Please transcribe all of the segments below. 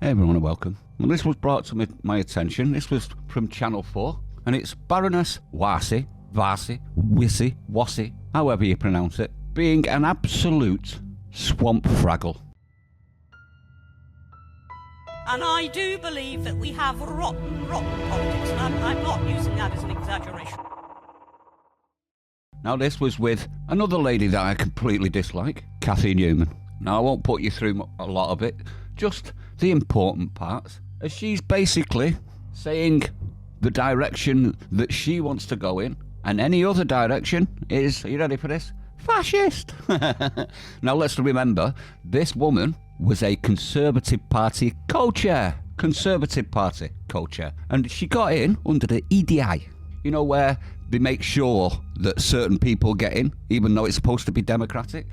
Hey everyone and welcome. Well, this was brought to my attention. This was from Channel 4 and it's Baroness Warsi, Warsi, however you pronounce it, being an absolute swamp fraggle. And I do believe that we have rotten politics, and I'm not using that as an exaggeration. Now this was with another lady that I completely dislike, Cathy Newman. Now I won't put you through a lot of it, just the important parts, as she's basically saying the direction that she wants to go in, and any other direction is, are you ready for this? Fascist! Now let's remember, this woman was a Conservative Party co-chair. And she got in under the EDI. You know, where they make sure that certain people get in, even though it's supposed to be democratic.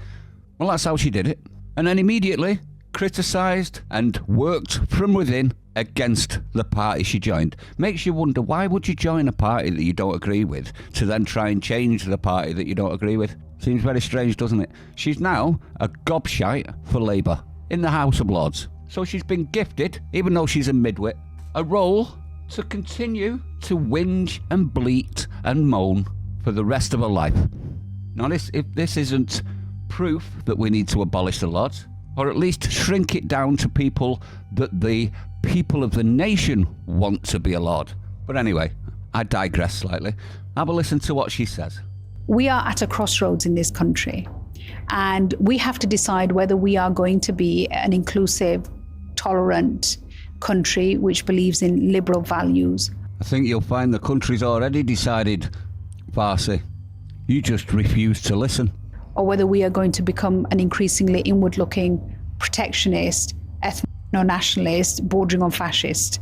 Well, that's how she did it. And then immediately criticised and worked from within against the party she joined. Makes you wonder, why would you join a party that you don't agree with to then try and change the party that you don't agree with? Seems very strange, doesn't it? She's now a gobshite for Labour in the House of Lords. So she's been gifted, even though she's a midwit, a role to continue to whinge and bleat and moan for the rest of her life. Now if this isn't proof that we need to abolish the Lords, or at least shrink it down to people that the people of the nation want to be allowed. But anyway, I digress slightly. Have a listen to what she says. We are at a crossroads in this country, and we have to decide whether we are going to be an inclusive, tolerant country which believes in liberal values. I think you'll find the country's already decided, Warsi. You just refuse to listen. Or whether we are going to become an increasingly inward-looking, protectionist, ethno-nationalist, bordering on fascist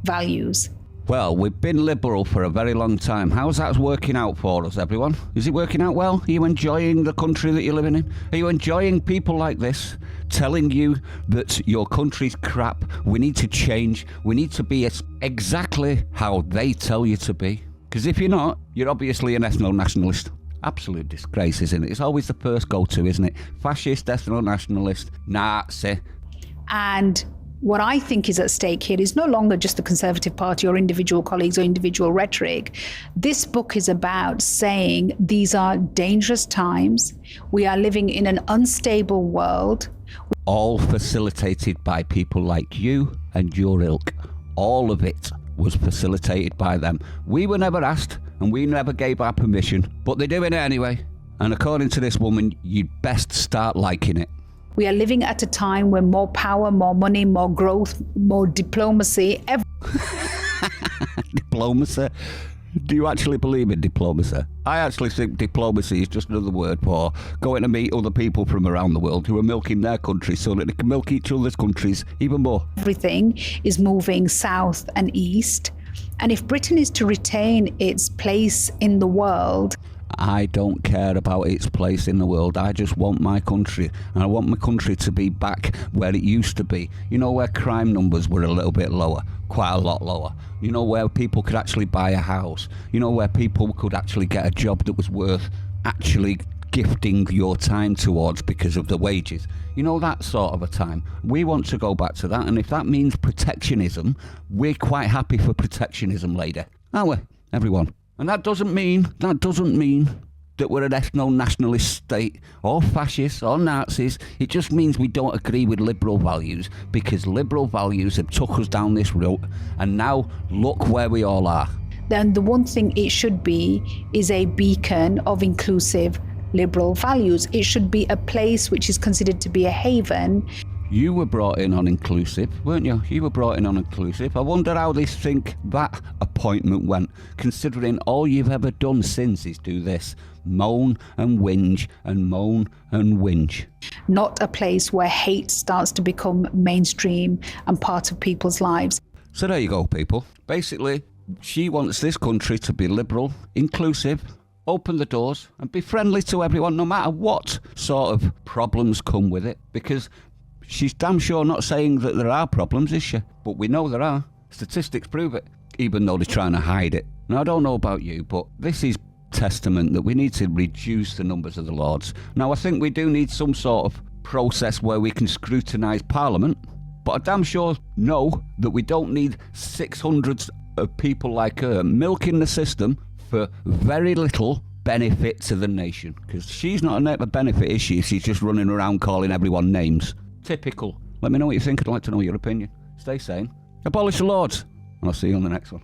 values. Well, we've been liberal for a very long time. How's that working out for us, everyone? Is it working out well? Are you enjoying the country that you're living in? Are you enjoying people like this telling you that your country's crap, we need to change, we need to be exactly how they tell you to be? Because if you're not, you're obviously an ethno-nationalist. Absolute disgrace, isn't it? It's always the first go-to, isn't it? Fascist, ethno-nationalist, Nazi. And what I think is at stake here is no longer just the Conservative Party or individual colleagues or individual rhetoric. This book is about saying these are dangerous times. We are living in an unstable world. All facilitated by people like you and your ilk. All of it was facilitated by them. We were never asked, and we never gave our permission, but they're doing it anyway. And according to this woman, you'd best start liking it. We are living at a time when more power, more money, more growth, more diplomacy. Diplomacy? Do you actually believe in diplomacy? I actually think diplomacy is just another word for going to meet other people from around the world who are milking their countries so that they can milk each other's countries even more. Everything is moving south and east. And if Britain is to retain its place in the world... I don't care about its place in the world. I just want my country. And I want my country to be back where it used to be. You know, where crime numbers were a little bit lower, quite a lot lower. You know, where people could actually buy a house. You know, where people could actually get a job that was worth actually gifting your time towards because of the wages. You know, that sort of a time. We want to go back to that. And if that means protectionism, we're quite happy for protectionism, lady. Aren't we, everyone? And that doesn't mean that we're an ethno-nationalist state, or fascists, or Nazis. It just means we don't agree with liberal values, because liberal values have took us down this route, and now look where we all are. Then the one thing it should be is a beacon of inclusive liberal values. It should be a place which is considered to be a haven. You were brought in on inclusive, weren't you? You were brought in on inclusive. I wonder how they think that appointment went, considering all you've ever done since is do this. Moan and whinge and moan and whinge. Not a place where hate starts to become mainstream and part of people's lives. So there you go, people. Basically, she wants this country to be liberal, inclusive, open the doors and be friendly to everyone, no matter what sort of problems come with it, because she's damn sure not saying that there are problems, is she? But we know there are. Statistics prove it, even though they're trying to hide it. Now, I don't know about you, but this is testament that we need to reduce the numbers of the Lords. Now, I think we do need some sort of process where we can scrutinise Parliament, But I damn sure know that we don't need 600 of people like her milking the system for very little benefit to the nation. Because she's not a benefit, is she? She's just running around calling everyone names. Typical. Let me know what you think. I'd like to know your opinion. Stay sane. Abolish the Lords. And I'll see you on the next one.